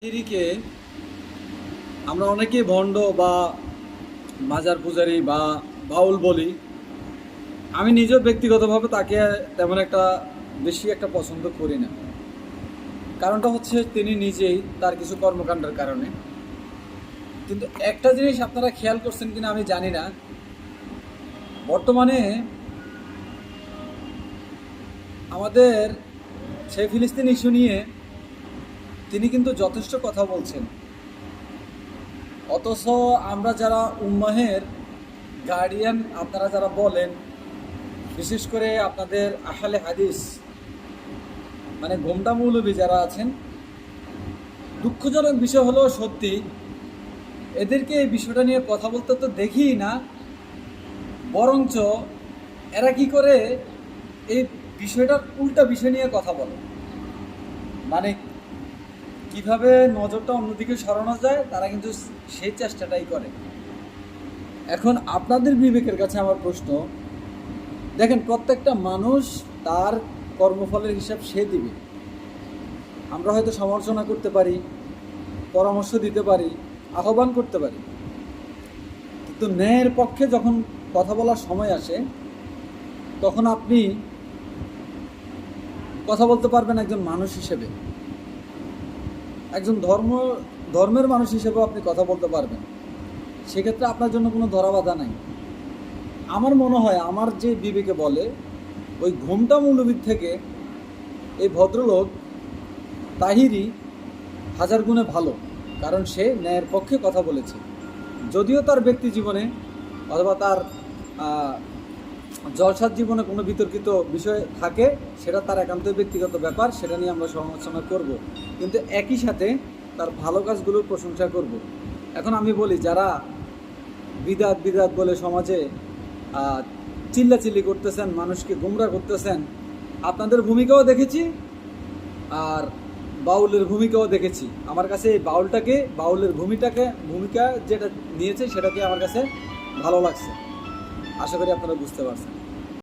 কে আমরা অনেকেই ভণ্ড বা মাজার পূজারী বা বাউল বলি। আমি নিজেও ব্যক্তিগতভাবে তাকে তেমন একটা বেশি একটা পছন্দ করি না। কারণটা হচ্ছে তিনি নিজেই তার কিছু কর্মকাণ্ডের কারণে। কিন্তু একটা জিনিস আপনারা খেয়াল করছেন কিনা আমি জানি না, বর্তমানে আমাদের সেই ফিলিস্তিন ইস্যু নিয়ে তিনি কিন্তু যথেষ্ট কথা বলছেন, অথচ আমরা যারা উম্মাহের গার্ডিয়ান আপনারা যারা বলেন, বিশেষ করে আপনাদের আহলে হাদিস মানে গোমটা মৌলবী যারা আছেন, দুঃখজনক বিষয় হলো সত্যি এদেরকে এই বিষয়টা নিয়ে কথা বলতে তো দেখিই না, বরঞ্চ এরা কি করে এই বিষয়টার উল্টা বিষয় নিয়ে কথা বলে, মানে কিভাবে নজরটা অন্যদিকে সরানো যায় তারা কিন্তু সেই চেষ্টাটাই করে। এখন আপনাদের বিবেকের কাছে আমার প্রশ্ন, দেখেন প্রত্যেকটা মানুষ তার কর্মফলের হিসাব সে দিবে। আমরা হয়তো সমালোচনা করতে পারি, পরামর্শ দিতে পারি, আহ্বান করতে পারি, কিন্তু ন্যায়ের পক্ষে যখন কথা বলার সময় আসে তখন আপনি কথা বলতে পারবেন একজন মানুষ হিসেবে, একজন ধর্মের মানুষ হিসেবেও আপনি কথা বলতে পারবেন। সেক্ষেত্রে আপনার জন্য কোনো ধরাবাধা নাই। আমার মনে হয়, আমার যে বিবেকে বলে, ওই ঘোমটা মৌলবীর থেকে এই ভদ্রলোক তাহিরি হাজার গুণে ভালো, কারণ সে ন্যায়ের পক্ষে কথা বলেছে। যদিও তার ব্যক্তি জীবনে অথবা তার জলসার জীবনে কোনো বিতর্কিত বিষয় থাকে, সেটা তার একান্তই ব্যক্তিগত ব্যাপার, সেটা নিয়ে আমরা সমালোচনা করব, কিন্তু একই সাথে তার ভালো কাজগুলোর প্রশংসা করব। এখন আমি বলি, যারা বিদাত বিদাত বলে সমাজে চিল্লাচিল্লি করতেছেন, মানুষকে গুমরা করতেছেন, আপনাদের ভূমিকাও দেখেছি আর বাউলের ভূমিকাও দেখেছি। আমার কাছে এই বাউলের ভূমিকা যেটা নিয়েছে সেটাকে আমার কাছে ভালো লাগছে। আশা করি আপনারা বুঝতে পারছেন।